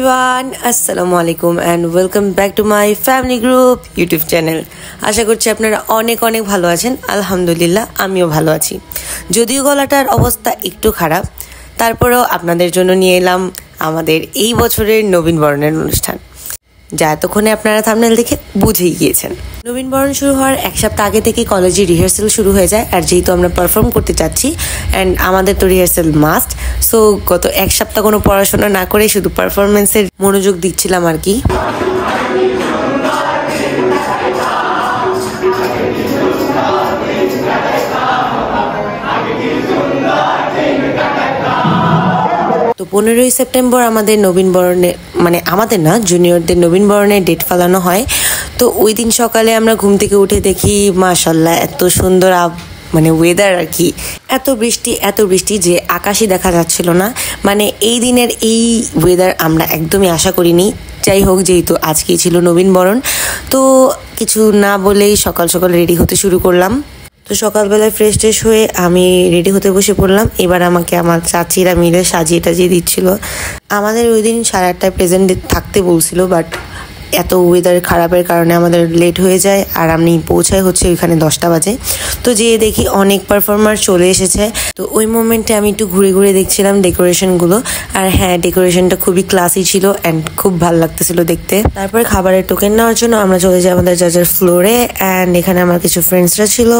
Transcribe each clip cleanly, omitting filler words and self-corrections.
Everyone, আসসালামু আলাইকুম and welcome back to my family group YouTube channel. আশা করছি আপনারা অনেক অনেক ভালো আছেন। আলহামদুলিল্লাহ আমিও ভালো আছি, যদিও গলাটার অবস্থা একটু খারাপ। তারপরেও আপনাদের জন্য নিয়ে এলাম আমাদের এই বছরের নবীন বরণের অনুষ্ঠান, যা এতক্ষণে আপনারা থাম্বনেল দেখে বুঝেই গিয়েছেন। নবীন বরণ শুরু হওয়ার এক সপ্তাহ আগে থেকে কলেজে রিহার্সাল শুরু হয়ে যায়। আর যেহেতু আমরা পারফর্ম করতে চাচ্ছি অ্যান্ড আমাদের তো রিহার্সাল মাস্ট, সো গত এক সপ্তাহ কোনো পড়াশোনা না করে শুধু পারফরমেন্সের মনোযোগ দিচ্ছিলাম আর কি। তো 15ই সেপ্টেম্বর আমাদের নবীন বরণের, মানে আমাদের না, জুনিয়রদের নবীন বরণের ডেট ফেলানো হয়। তো ওই দিন সকালে আমরা ঘুম থেকে উঠে দেখি মাশাল্লাহ এত সুন্দর মানে ওয়েদার আর কি, এত বৃষ্টি যে আকাশই দেখা যাচ্ছিল না। মানে এই দিনের এই ওয়েদার আমরা একদমই আশা করিনি। যাই হোক, যেহেতু আজকেই ছিল নবীন বরণ, তো কিছু না বলেই সকাল সকাল রেডি হতে শুরু করলাম। তো সকালবেলায় ফ্রেশ ট্রেশ হয়ে আমি রেডি হতে বসে পড়লাম। এবার আমাকে আমার চাচিরা মিলে সাজিয়ে টাজিয়ে দিচ্ছিল। আমাদের ওই দিন 8:30টায় প্রেজেন্ট থাকতে বলছিল, বাট এত ওয়েদার খারাপের কারণে আমাদের লেট হয়ে যায় আর আমি পৌঁছাই হচ্ছে ওইখানে 10টা বাজে। তো যেয়ে দেখি অনেক পারফর্মার চলে এসেছে। তো ওই মোমেন্টে আমি একটু ঘুরে ঘুরে দেখছিলাম ডেকোরেশনগুলো। আর হ্যাঁ, ডেকোরেশনটা খুবই ক্লাসি ছিল অ্যান্ড খুব ভালো লাগতেছিল দেখতে। তারপরে খাবারের টোকেন নেওয়ার জন্য আমরা চলে যাই আমাদের যার ফ্লোরে, অ্যান্ড এখানে আমার কিছু ফ্রেন্ডসরা ছিল।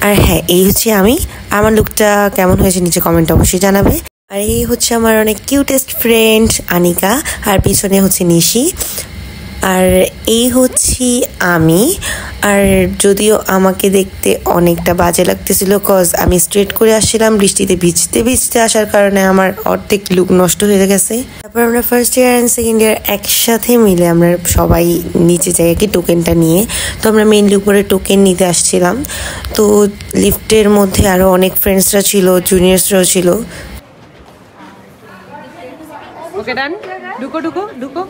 আর হ্যাঁ, এই হচ্ছে আমি। আমার লুকটা কেমন হয়েছে নিচে কমেন্ট অবশ্যই জানাবে। আর এই হচ্ছে আমার অনেক কিউটেস্ট ফ্রেন্ড আনিকা, আর পিছনে হচ্ছে নিশি, আর এই হচ্ছি আমি। আর যদিও আমাকে দেখতে অনেকটা বাজে লাগতেছিল, কজ আমি স্ট্রেট করে আসছিলাম, বৃষ্টিতে ভিজতে ভিজতে আসার কারণে আমার অর্ধেক লুক নষ্ট হয়ে গেছে। তারপর আমরা first year and second year একসাথে মিলে আমরা সবাই নিচে যাই আর কি টোকেনটা নিয়ে। তো আমরা মেইনলি উপরে টোকেন নিতে আসছিলাম। তো লিফটের মধ্যে আরও অনেক ফ্রেন্ডসরা ছিল, জুনিয়র্সরাও ছিল। ওকে ডান, ঢুকো ঢুকো ঢুকো।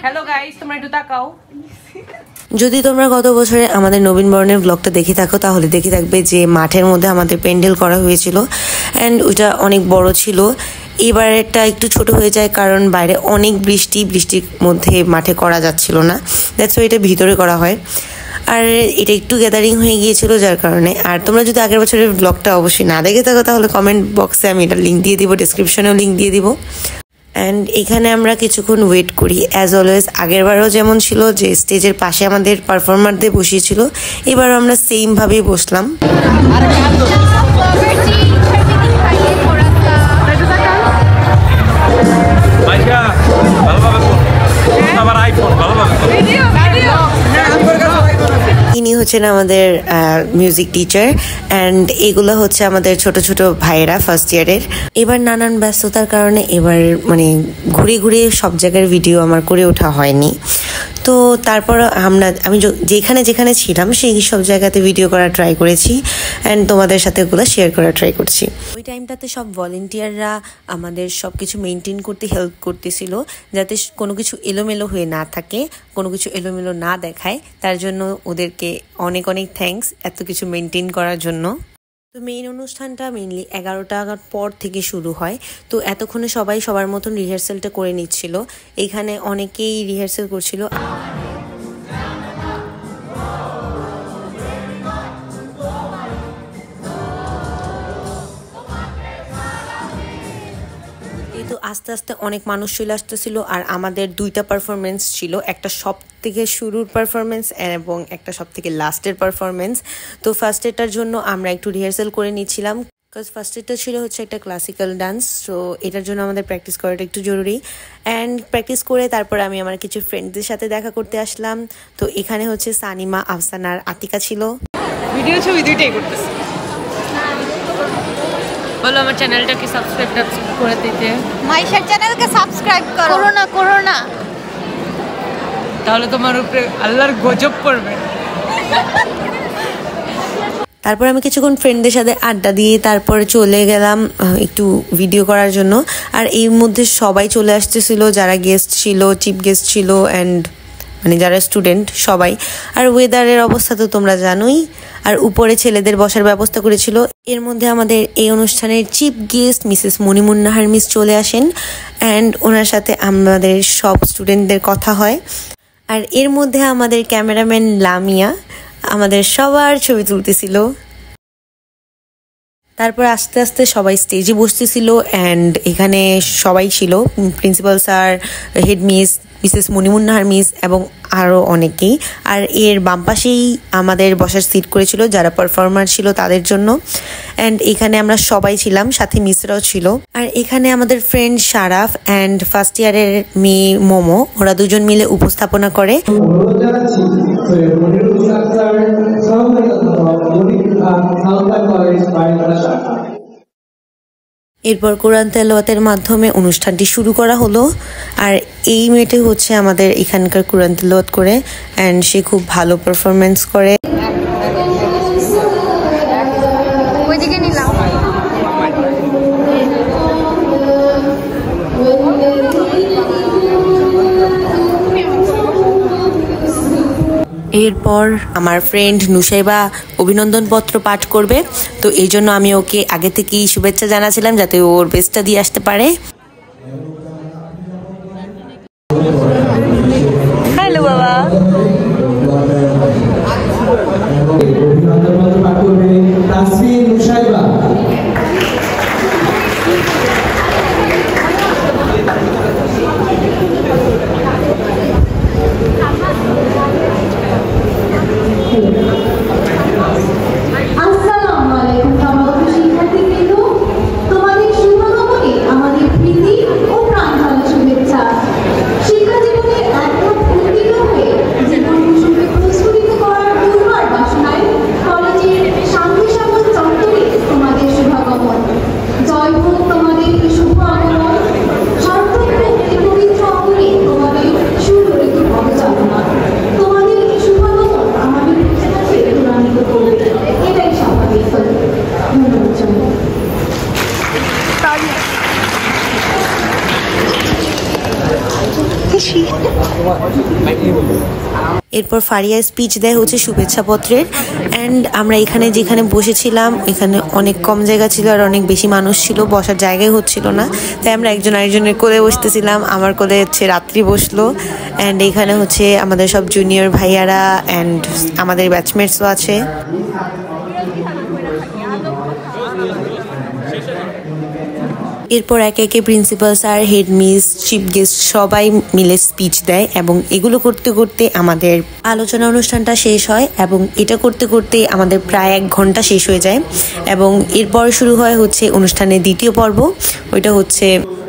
হ্যালো গাইস, তোমরা একটু তাকাও। যদি তোমরা গত বছরে আমাদের নবীন বরণের ব্লগটা দেখে থাকো তাহলে দেখে থাকবে যে মাঠের মধ্যে আমাদের প্যান্ডেল করা হয়েছিল অ্যান্ড ওইটা অনেক বড় ছিল। এবারেরটা একটু ছোট হয়ে যায় কারণ বাইরে অনেক বৃষ্টির মধ্যে মাঠে করা যাচ্ছিল না, দ্যাটস ওয়াই এটা ভিতরে করা হয়। আর এটা একটু গ্যাদারিং হয়ে গিয়েছিল যার কারণে। আর তোমরা যদি আগের বছরের ব্লগটা অবশ্যই না দেখে থাকো তাহলে কমেন্ট বক্সে আমি এটা লিঙ্ক দিয়ে দিব, ডিসক্রিপশনেও লিঙ্ক দিয়ে দিব। অ্যান্ড এখানে আমরা কিছুক্ষণ ওয়েট করি অ্যাজ অলওয়েজ। আগেরবারও যেমন ছিল যে স্টেজের পাশে আমাদের পারফর্মারদের বসিয়েছিল, এবারও আমরা সেমভাবেই বসলাম। ইনি হচ্ছেন আমাদের মিউজিক টিচার অ্যান্ড এগুলো হচ্ছে আমাদের ছোট ছোট ভাইয়েরা ফার্স্ট ইয়ারের। এবার নানান ব্যস্ততার কারণে এবার মানে ঘুরে ঘুরে সব জায়গার ভিডিও আমার করে ওঠা হয়নি। তো তারপর আমি যেখানে যেখানে ছিলাম সেই সব জায়গাতে ভিডিও করা ট্রাই করেছি অ্যান্ড তোমাদের সাথে ওগুলো শেয়ার করা ট্রাই করছি। ওই টাইমটাতে সব ভলেন্টিয়াররা আমাদের সব কিছু মেনটেন করতে হেল্প করতেছিল, যাতে কোনো কিছু এলোমেলো হয়ে না থাকে, কোনো কিছু এলোমেলো না দেখায়। তার জন্য ওদেরকে অনেক অনেক থ্যাঙ্কস এত কিছু মেনটেন করার জন্য। তো মেইন অনুষ্ঠানটা মেইনলি 11টার পর থেকে শুরু হয়। তো এতক্ষণে সবাই সবার মতন রিহার্সালটা করে নিচ্ছিল। এখানে অনেকেই রিহার্সাল করছিল। তো আস্তে আস্তে অনেক মানুষ চলে আসতেছিল আর আমাদের 2টা পারফরমেন্স ছিল, একটা সব থেকে শুরুর পারফরমেন্স এবং একটা সব থেকে লাস্টের পারফরমেন্স। তো ফার্স্ট এটার জন্য আমরা একটু রিহার্সাল করে নিচ্ছিলাম, বিকজ ফার্স্ট এটা ছিল হচ্ছে একটা ক্লাসিক্যাল ডান্স। তো এটার জন্য আমাদের প্র্যাকটিস করাটা একটু জরুরি। অ্যান্ড প্র্যাকটিস করে তারপর আমি আমার কিছু ফ্রেন্ডদের সাথে দেখা করতে আসলাম। তো এখানে হচ্ছে সানিমা, আফসানা আর আতিকা ছিল। ভিডিও ছবি দুইটাই করতেছি। বলো আমার চ্যানেলটাকে সাবস্ক্রাইব করে দিতে। মাইশার চ্যানেলকে সাবস্ক্রাইব করো না তাহলে তোমার উপরে আল্লাহর গজব পড়বে। তারপর আমি কিছুক্ষণ ফ্রেন্ডদের সাথে আড্ডা দিয়ে তারপরে চলে গেলাম একটু ভিডিও করার জন্য। আর এই মধ্যে সবাই চলে আসতেছিল, যারা গেস্ট ছিল, চিফ গেস্ট ছিল অ্যান্ড মানে যারা স্টুডেন্ট সবাই। আর ওয়েদারের অবস্থা তো তোমরা জানোই। আর উপরে ছেলেদের বসার ব্যবস্থা করেছিল। এর মধ্যে আমাদের এই অনুষ্ঠানের chief guest Mrs Monimun Nahar miss চলে আসেন অ্যান্ড ওনার সাথে আমাদের সব স্টুডেন্টদের কথা হয়। আর এর মধ্যে আমাদের ক্যামেরাম্যান লামিয়া আমাদের সবার ছবি তুলতেছিল। তারপর আস্তে আস্তে সবাই স্টেজে বসতেছিল অ্যান্ড এখানে সবাই ছিল, principal sir, head miss, Mrs Monimun Nahar miss এবং আরও অনেকেই। আর এর বাম পাশেই আমাদের বসার সিট করেছিল যারা পারফর্মার ছিল তাদের জন্য। অ্যান্ড এখানে আমরা সবাই ছিলাম, সাথে মিসরাও ছিল। আর এখানে আমাদের ফ্রেন্ড শারাফ অ্যান্ড ফার্স্ট ইয়ারের মেয়ে মোমো, ওরা দুজন মিলে উপস্থাপনা করে। এরপর কোরআন তেলাওয়াতের মাধ্যমে অনুষ্ঠানটি শুরু করা হলো। আর এই মেয়েটি হচ্ছে আমাদের এখানকার কোরআন তেলাওয়াত করে অ্যান্ড সে খুব ভালো পারফরমেন্স করে। এরপর আমার ফ্রেন্ড নুসাইবা অভিনন্দন পত্র পাঠ করবে, তো এই জন্য আমি ওকে আগে থেকেই শুভেচ্ছা জানাছিলাম যাতে ওর বেস্টটা দিয়ে আসতে পারে। হ্যালো বাবা। এরপর ফারিয়া স্পিচ দেয় হচ্ছে শুভেচ্ছা পত্রের। অ্যান্ড আমরা এখানে যেখানে বসেছিলাম এখানে অনেক কম জায়গা ছিল আর অনেক বেশি মানুষ ছিল, বসার জায়গায় হচ্ছিল না, তাই আমরা একজন আরেকজনের কোলে বসতেছিলাম। আমার কোলে হচ্ছে রাত্রি বসলো অ্যান্ড এখানে হচ্ছে আমাদের সব জুনিয়র ভাইয়ারা অ্যান্ড আমাদের ব্যাচমেটসও আছে। এরপর একে একে principal sir, head miss, chief guest সবাই মিলে স্পিচ দেয় এবং এগুলো করতে করতে আমাদের আলোচনা অনুষ্ঠানটা শেষ হয় এবং এটা করতে করতে আমাদের প্রায় 1 ঘন্টা শেষ হয়ে যায়। এবং এরপর শুরু হয় হচ্ছে অনুষ্ঠানের দ্বিতীয় পর্ব, ওইটা হচ্ছে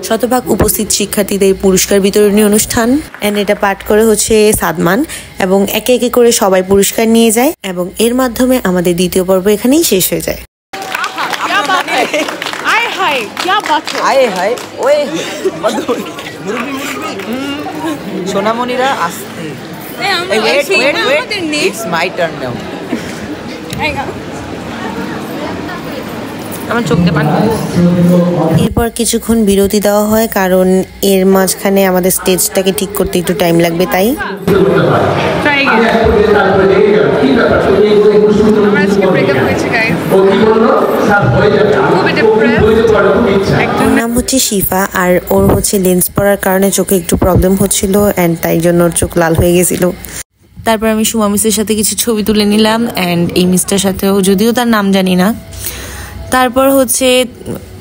শতভাগ উপস্থিত শিক্ষার্থীদের পুরস্কার বিতরণী অনুষ্ঠান। অ্যান্ড এটা পাঠ করে হচ্ছে সাদমান এবং একে একে করে সবাই পুরস্কার নিয়ে যায় এবং এর মাধ্যমে আমাদের দ্বিতীয় পর্ব এখানেই শেষ হয়ে যায়। সোনামণিরা আসতে, ইটস মাই টার্ন নাও। আমার চোখে পানি। এরপর কিছুক্ষণ বিরতি দেওয়া হয় কারণ এর মাঝখানে আমাদের স্টেজটাকে ঠিক করতে একটু টাইম লাগবে, তাই ওর নাম হচ্ছে শিফা আর ওর হচ্ছে লেন্স পড়ার কারণে চোখে একটু প্রবলেম হচ্ছিল অ্যান্ড তাই জন্য ওর চোখ লাল হয়ে গেছিল। তারপর আমি সুমা মিসের সাথে কিছু ছবি তুলে নিলাম অ্যান্ড এই মিসটার সাথেও, যদিও তার নাম জানি না। তারপর হচ্ছে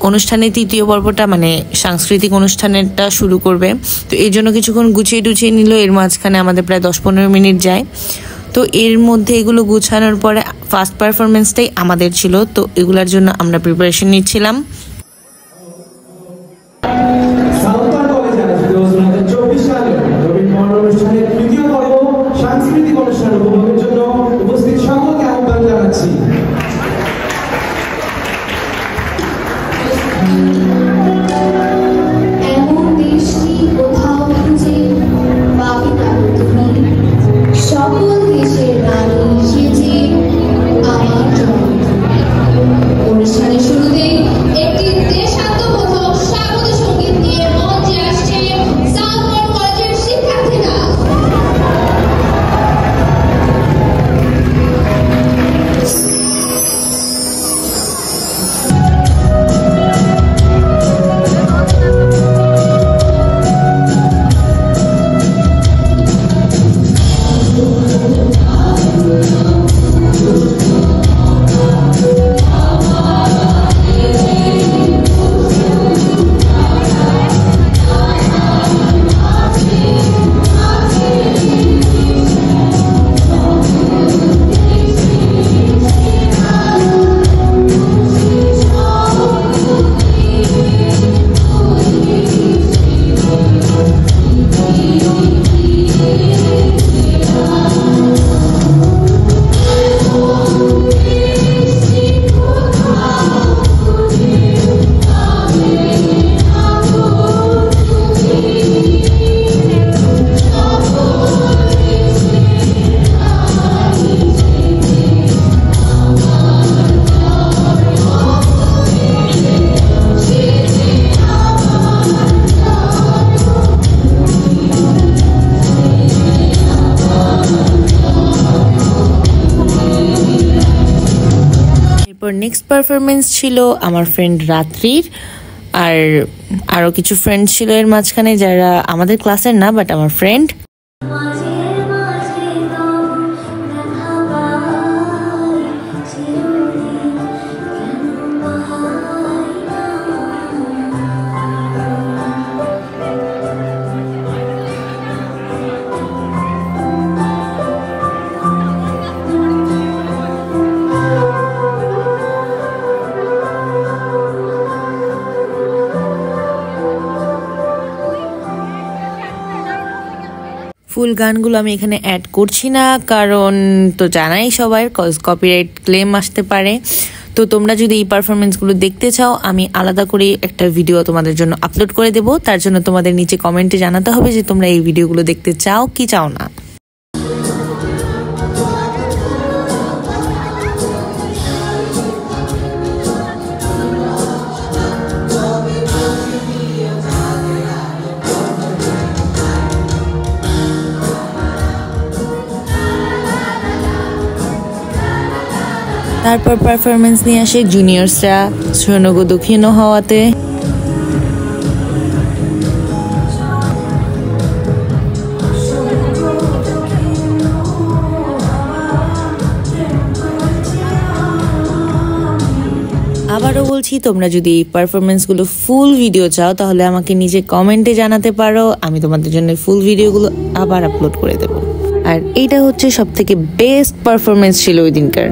অনুষ্ঠানের তৃতীয় পর্বটা মানে সাংস্কৃতিক অনুষ্ঠানেরটা শুরু করবে, তো এই জন্য কিছুক্ষণ গুছিয়ে টুছিয়ে নিল। এর মাঝখানে আমাদের প্রায় 10-15 মিনিট যায়। তো এর মধ্যে এগুলো গুছানোর পরে ফার্স্ট পারফরমেন্সটাই আমাদের ছিল, তো এগুলোর জন্য আমরা প্রিপারেশন নিচ্ছিলাম। সাংস্কৃতিক অনুষ্ঠান উপভোগের জন্য উপস্থিত সকলকে আহ্বান জানাচ্ছি। এমন দেশটি কোথাও খুঁজে পাবি না তুমি, সকল দেশের রানী সেজে আমার জন্য। অনুষ্ঠানের শুরুতে একটি নেক্সট পারফরমেন্স ছিল আমার ফ্রেন্ড রাত্রির, আর আরও কিছু ফ্রেন্ড ছিল এর মাঝখানে যারা আমাদের ক্লাসের না বাট আমার ফ্রেন্ড। ফুল গানগুলো আমি এখানে অ্যাড করছি না, কারণ তো জানাই সবাই কপিরাইট ক্লেম আসতে পারে। তো তোমরা যদি এই পারফরমেন্সগুলো দেখতে চাও, আমি আলাদা করে একটা ভিডিও তোমাদের জন্য আপলোড করে দেব। তার জন্য তোমাদের নিচে কমেন্টে জানাতে হবে যে তোমরা এই ভিডিওগুলো দেখতে চাও কি চাও না। তারপর পারফরমেন্স নিয়ে আসে জুনিয়র্সরা শোনগো দক্ষিণ হওয়াতে। আবারও বলছি, তোমরা যদি এই পারফরমেন্সগুলো ফুল ভিডিও চাও তাহলে আমাকে নিজে কমেন্টে জানাতে পারো, আমি তোমাদের জন্য ফুল ভিডিওগুলো আবার আপলোড করে দেব। আর এইটা হচ্ছে সবথেকে বেস্ট পারফরমেন্স ছিল ওই দিনকার।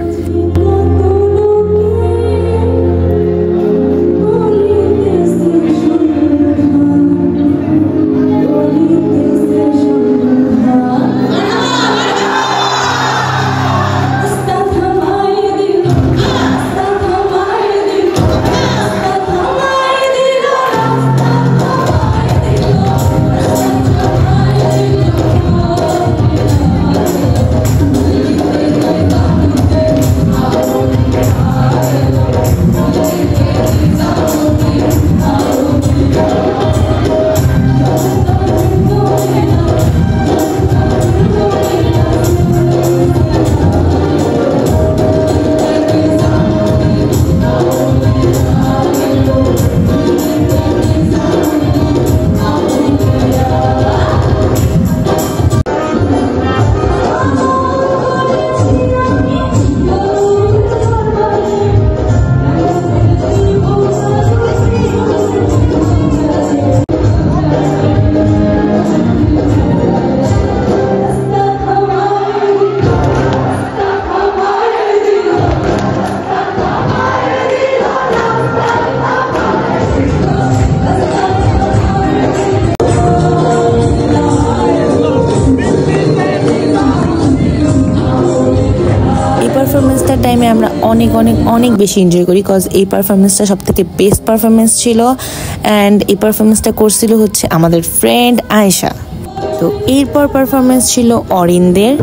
পারফরমেন্সটার টাইমে আমরা অনেক অনেক অনেক বেশি এনজয় করি, কজ এই পারফরমেন্সটা সব থেকে বেস্ট পারফরমেন্স ছিল। অ্যান্ড এই পারফরমেন্সটা করছিল হচ্ছে আমাদের ফ্রেন্ড আয়েশা। তো এরপর পারফরমেন্স ছিল অরিনদের।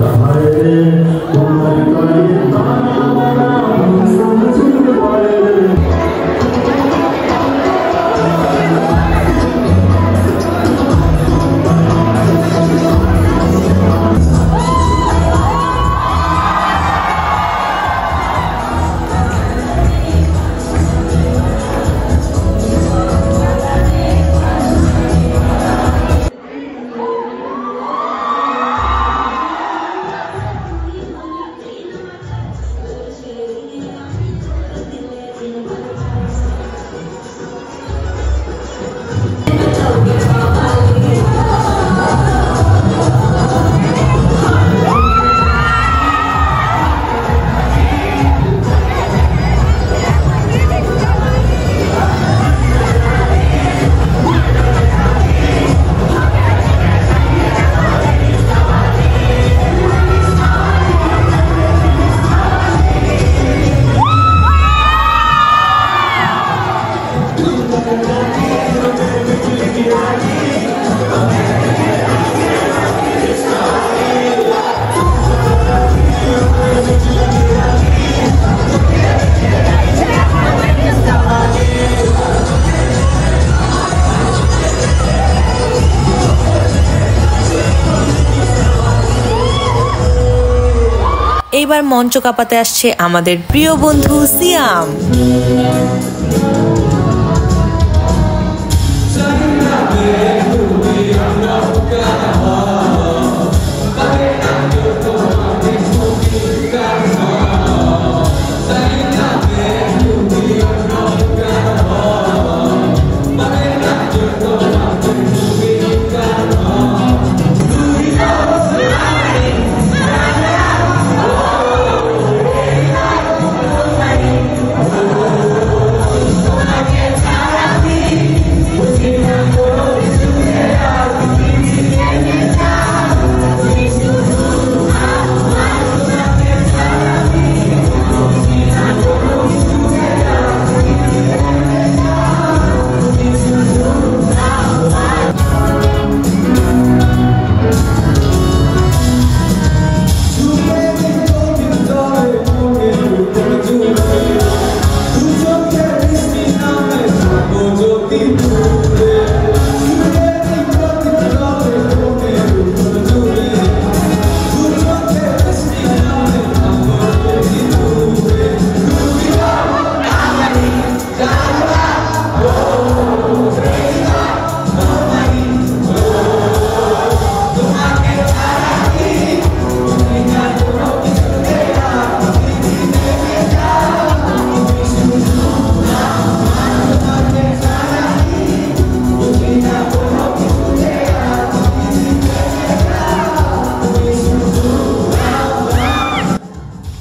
এইবার মঞ্চ কাঁপাতে আসছে আমাদের প্রিয় বন্ধু সিয়াম।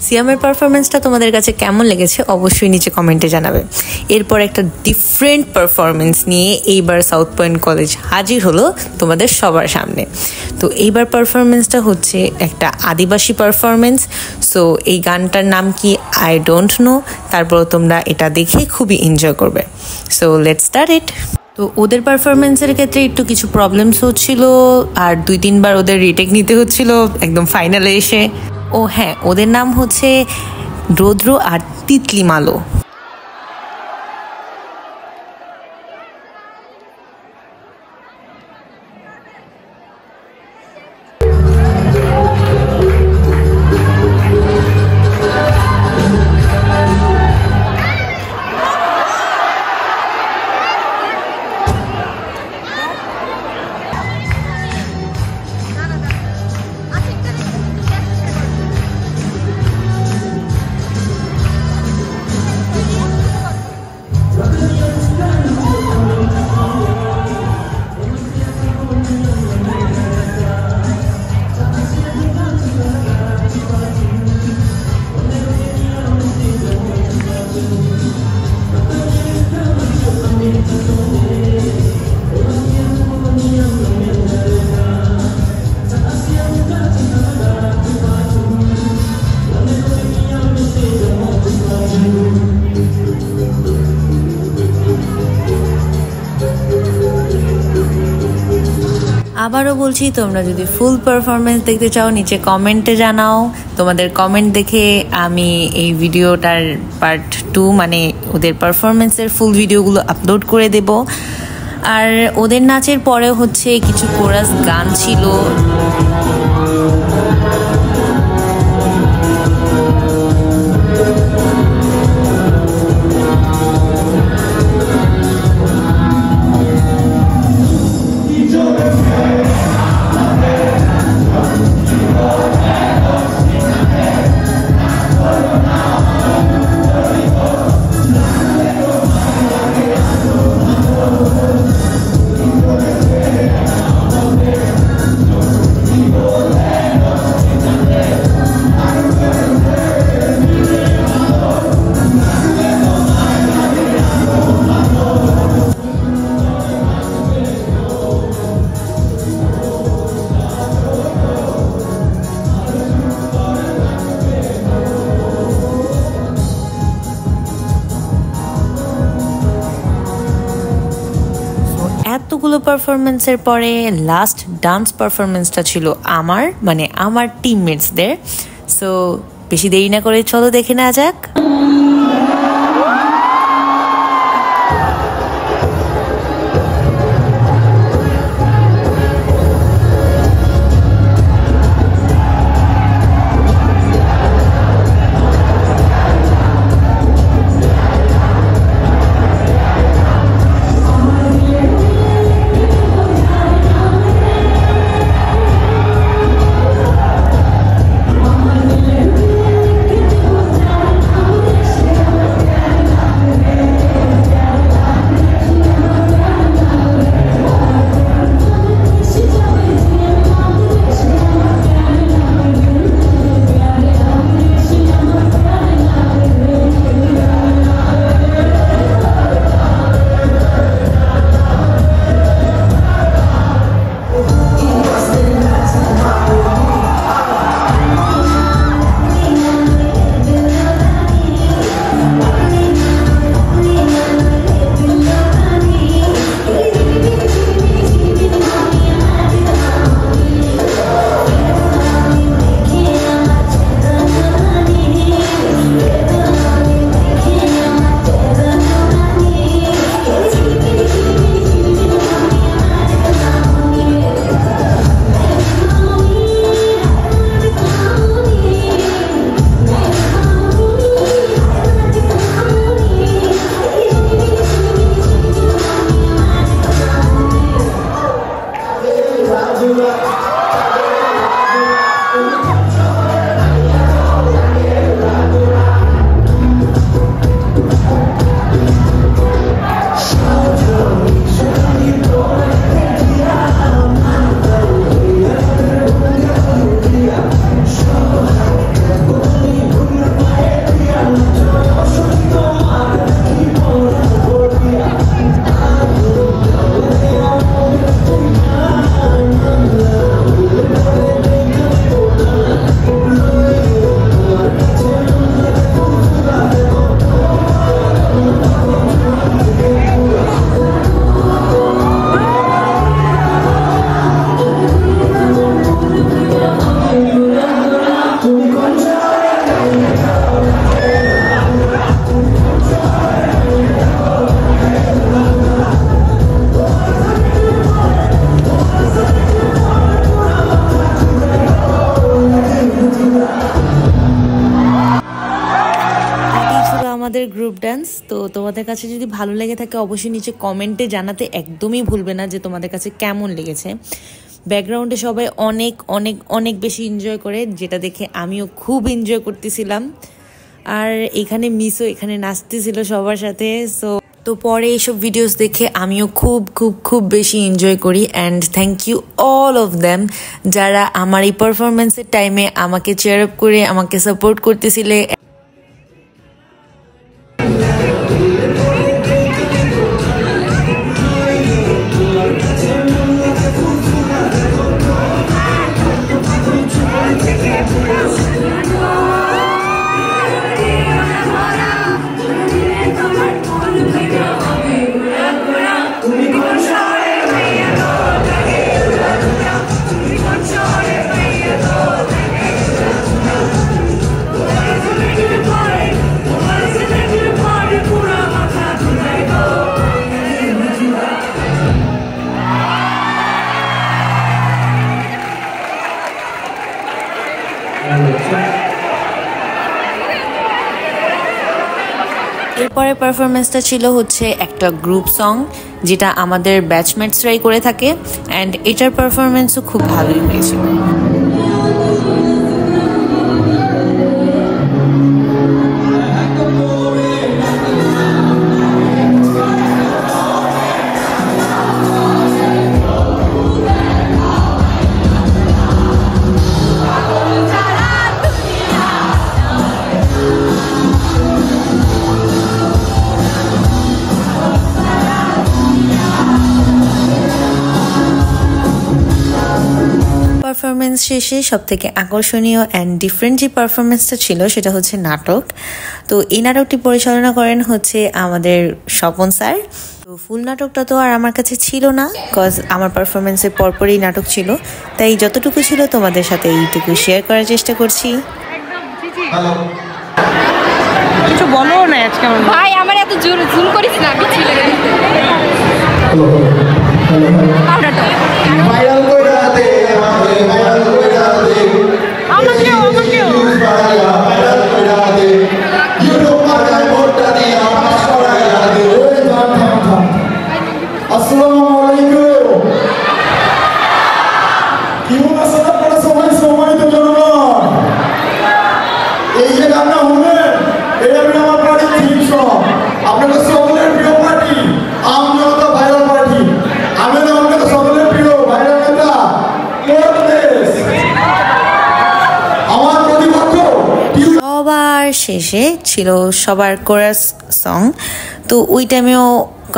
সিয়ামের পারফরমেন্সটা তোমাদের কাছে কেমন লেগেছে অবশ্যই নিচে কমেন্টে জানাবে। এরপর একটা ডিফারেন্ট পারফরমেন্স নিয়ে এইবার সাউথ পয়েন্ট কলেজ হাজির হলো তোমাদের সবার সামনে। তো এইবার পারফরমেন্সটা হচ্ছে একটা আদিবাসী পারফরমেন্স। সো এই গানটার নাম কি আই ডোন্ট নো, তারপর তোমরা এটা দেখে খুবই এনজয় করবে। So let's start it. তো ওদের পারফরমেন্সের ক্ষেত্রে একটু কিছু প্রবলেমস হচ্ছিল, আর 2-3 বার ওদের রিটেক নিতে হচ্ছিল একদম ফাইনালে এসে। ও হ্যাঁ, ওদের নাম হচ্ছে রৌদ্র আর তিতলি মালো। আবারও বলছি, তোমরা যদি ফুল পারফরমেন্স দেখতে চাও নিচে কমেন্টে জানাও। তোমাদের কমেন্ট দেখে আমি এই ভিডিওটার পার্ট 2 মানে ওদের পারফরমেন্সের ফুল ভিডিওগুলো আপলোড করে দেব। আর ওদের নাচের পরে হচ্ছে কিছু কোরাস গান ছিল। এতগুলো পারফরমেন্সের পরে লাস্ট ডান্স পারফরমেন্সটা ছিল আমার টিমমেটসদের। সো বেশি দেরি না করে চলো দেখে নেওয়া যাক। ডান্স। তো তোমাদের কাছে যদি ভালো লেগে থাকে অবশ্যই নিচে কমেন্টে জানাতে একদমই ভুলবে না যে তোমাদের কাছে কেমন লেগেছে। ব্যাকগ্রাউন্ডে সবাই অনেক অনেক অনেক বেশি এনজয় করে, যেটা দেখে আমিও খুব এনজয় করতেছিলাম। আর এখানে মিসও এখানে নাচতেছিল সবার সাথে। তো পরে এইসব ভিডিওস দেখে আমিও খুব খুব খুব বেশি এনজয় করি। And thank you all of them যারা আমার এই পারফরমেন্সের টাইমে আমাকে চেয়ার আপ করে আমাকে সাপোর্ট করতেছিলে। এরপরের পারফরমেন্সটা ছিল হচ্ছে একটা গ্রুপ সং, যেটা আমাদের ব্যাচমেটসরাই করে থাকে। অ্যান্ড এটার পারফরমেন্সও খুব ভালোই হয়েছিল। পারফরমেন্স শেষে সবথেকে আকর্ষণীয় অ্যান্ড ডিফারেন্ট যে পারফরমেন্সটা ছিল সেটা হচ্ছে নাটক। তো এই নাটকটি পরিচালনা করেন হচ্ছে আমাদের স্বপন স্যার। তো ফুল নাটকটা তো আর আমার কাছে ছিল না, বিকজ আমার পারফরমেন্সের পরপরই নাটক ছিল, তাই যতটুকু ছিল তোমাদের সাথে এইটুকু শেয়ার করার চেষ্টা করছি। কিছু বলো না আজকে ভাই, আমার এত জোর জুম করিস না, আমি ছিল ভাইরাল কইরা দে ভাইরাল কইরা দে আমাকেও ভাইরাল কইরা দে ইউটিউব মার্কায় ভোটটা দিয়ে পাস করাইয়া দে। ওই থাম থাম থাম। আসসালামু আলাইকুম। কেমন আছেন আপনারা সবাই? সম্মানিত জনগণ, এই যে গানটা শুনলেন এটা আমার পার্টির থিম সং। আপনাদের সকলের প্রিয় পার্টি আম জনতা ভাইরাল পার্টি। আমি না আপনাদের সকলের প্রিয় ভাইরাল নেতা আমার প্রতিপক্ষ। সবার শেষে ছিল সবার কোরাস সং। তো ওই টাইমেও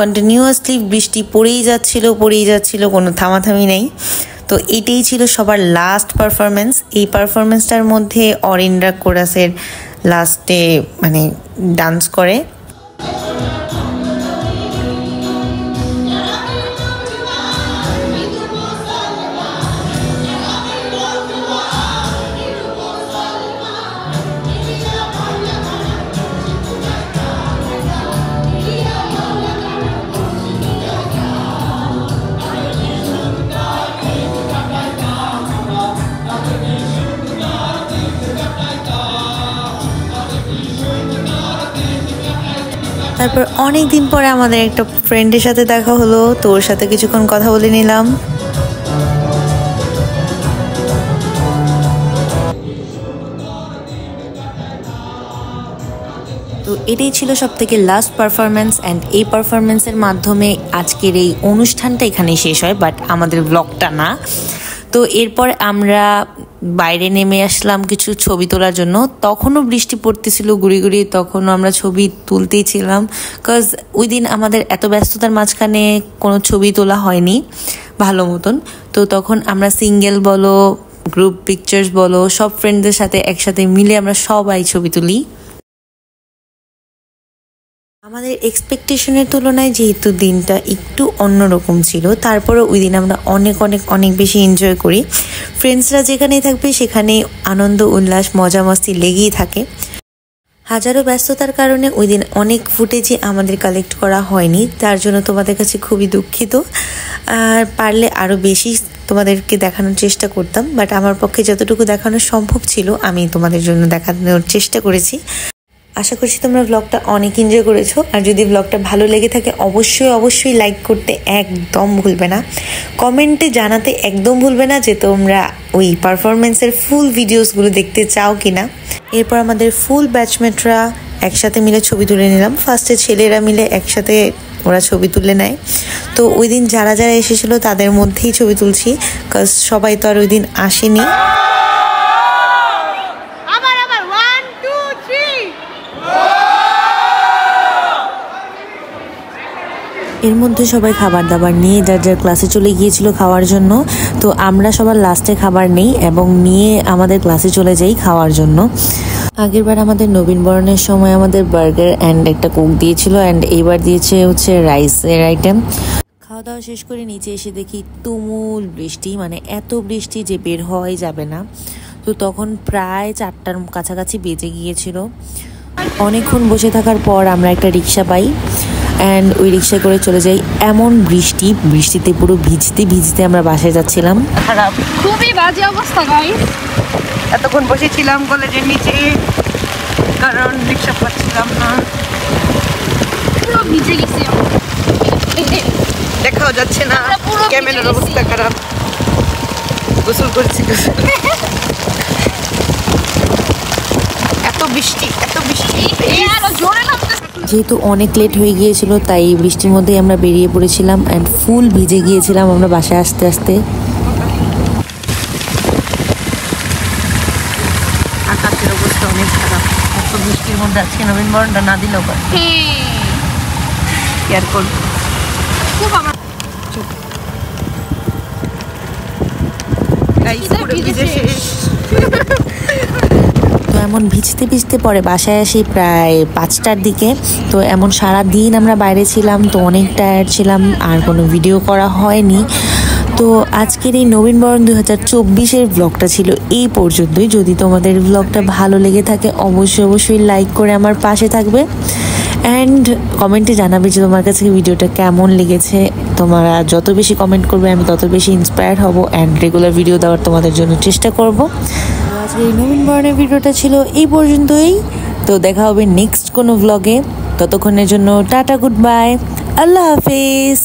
কন্টিনিউয়াসলি বৃষ্টি পড়েই যাচ্ছিল, কোনো থামাথামি নেই। তো এটাই ছিল সবার লাস্ট পারফরমেন্স। এই পারফরমেন্সটার মধ্যে অরিনরা কোরাসের লাস্টে মানে ডান্স করে। তারপর অনেক দিন পরে আমাদের একটা ফ্রেন্ডের সাথে দেখা হলো, তো ওর সাথে কিছুক্ষণ কথা বলে নিলাম। তো এটাই ছিল সবথেকে লাস্ট পারফরমেন্স। অ্যান্ড এই পারফরমেন্সের মাধ্যমে আজকের এই অনুষ্ঠানটা এখানেই শেষ হয়, বাট আমাদের ব্লগটা না। তো এরপর আমরা বাইরে নেমে আসলাম কিছু ছবি তোলার জন্য। তখনও বৃষ্টি পড়তেছিল গুড়ি গুড়ি, তখনও আমরা ছবি তুলতেই ছিলাম, বিকজ ওই দিন আমাদের এত ব্যস্ততার মাঝখানে কোনো ছবি তোলা হয়নি ভালো মতন। তো তখন আমরা সিঙ্গেল বলো, গ্রুপ পিকচার্স বলো, সব ফ্রেন্ডদের সাথে একসাথে মিলে আমরা সবাই ছবি তুলি। আমাদের এক্সপেকটেশনের তুলনায় যেহেতু দিনটা একটু অন্যরকম ছিল, তারপরে ওই দিন আমরা অনেক অনেক অনেক বেশি এনজয় করি। ফ্রেন্ডসরা যেখানেই থাকবে সেখানে আনন্দ উল্লাস মজা মস্তি লেগেই থাকে। হাজারো ব্যস্ততার কারণে ওই দিন অনেক ফুটেজই আমাদের কালেক্ট করা হয়নি, তার জন্য তোমাদের কাছে খুবই দুঃখিত। আর পারলে আরও বেশি তোমাদেরকে দেখানোর চেষ্টা করতাম, বাট আমার পক্ষে যতটুকু দেখানো সম্ভব ছিল আমি তোমাদের জন্য দেখানোর চেষ্টা করেছি। আশা করছি তোমরা ব্লগটা অনেক এনজয় করেছো। আর যদি ব্লগটা ভালো লেগে থাকে অবশ্যই লাইক করতে একদম ভুলবে না। কমেন্টে জানাতে একদম ভুলবে না যে তোমরা ওই পারফরমেন্সের ফুল ভিডিওসগুলো দেখতে চাও কিনা। এরপর আমাদের ফুল ব্যাচমেটরা একসাথে মিলে ছবি তুলে নিলাম। ফার্স্টে ছেলেরা মিলে একসাথে ওরা ছবি তুলে নেয়। তো ওই দিন যারা যারা এসেছিলো তাদের মধ্যেই ছবি তুলছি, কারণ সবাই তো আর ওই দিন আসেনি। এর মধ্যে সবাই খাবার দাবার নিয়ে যার যার ক্লাসে চলে গিয়েছিল খাওয়ার জন্য। তো আমরা সবার লাস্টে খাবার নেই এবং নিয়ে আমাদের ক্লাসে চলে যাই খাওয়ার জন্য। আগেরবার আমাদের নবীনবরণের সময় আমাদের বার্গার অ্যান্ড একটা কোক দিয়েছিল, অ্যান্ড এইবার দিয়েছে হচ্ছে রাইসের আইটেম। খাওয়া দাওয়া শেষ করে নিচে এসে দেখি তুমুল বৃষ্টি, মানে এত বৃষ্টি যে বের হওয়াই যাবে না। তো তখন প্রায় 4টার কাছাকাছি বেজে গিয়েছিল। অনেকক্ষণ বসে থাকার পর আমরা একটা রিক্সা পাই অ্যান্ড ওই রিক্সায় করে চলে যাই। এমন বৃষ্টিতে পুরো ভিজতে আমরা বাসায় যাচ্ছিলাম। খারাপ, খুবই বাজে অবস্থা গাইস। এতক্ষণ বসেছিলাম কলেজের নিচে, কারণ রিক্সা পাচ্ছিলাম না, পুরো ভিজে গেছি। দেখাও যাচ্ছে না, পুরো ভিজে ক্যামেরার গেছি। অবস্থা খারাপ। গোসল করছি। এত বৃষ্টি আরো জোরে নামতেছে। যেহেতু অনেক লেট হয়ে গিয়েছিল তাই বৃষ্টির মধ্যেই আমরা বেরিয়ে পড়েছিলাম অ্যান্ড ফুল ভিজে গিয়েছিলাম আমরা বাসায় আসতে আসতে। আকাশের অবস্থা অনেক খারাপ। এত বৃষ্টির মধ্যে আজকে নবীনবরণটা না দিলেও পারে। কেয়ার করব। খুব আমার গাইস পুরো ভিজে শেষ। তো এমন ভিজতে পরে বাসায় আসি প্রায় 5টার দিকে। তো এমন সারা দিন আমরা বাইরে ছিলাম, তো অনেক টায়ার্ড ছিলাম, আর কোনো ভিডিও করা হয়নি। তো আজকের এই নবীনবরণ 2024-এর ব্লগটা ছিল এই পর্যন্তই। যদি তোমাদের ব্লগটা ভালো লেগে থাকে অবশ্যই লাইক করে আমার পাশে থাকবে অ্যান্ড কমেন্টে জানাবে যে তোমার কাছে ভিডিওটা কেমন লেগেছে। তোমরা যত বেশি কমেন্ট করবে আমি তত বেশি ইন্সপায়ার হব অ্যান্ড রেগুলার ভিডিও দেওয়ার তোমাদের জন্য চেষ্টা করব। আজকে এই নবীনবরণের ভিডিওটা ছিল এই পর্যন্তই। তো দেখা হবে নেক্সট কোনো ব্লগে। ততক্ষণের জন্য টাটা, গুড বাই, আল্লাহ হাফেজ।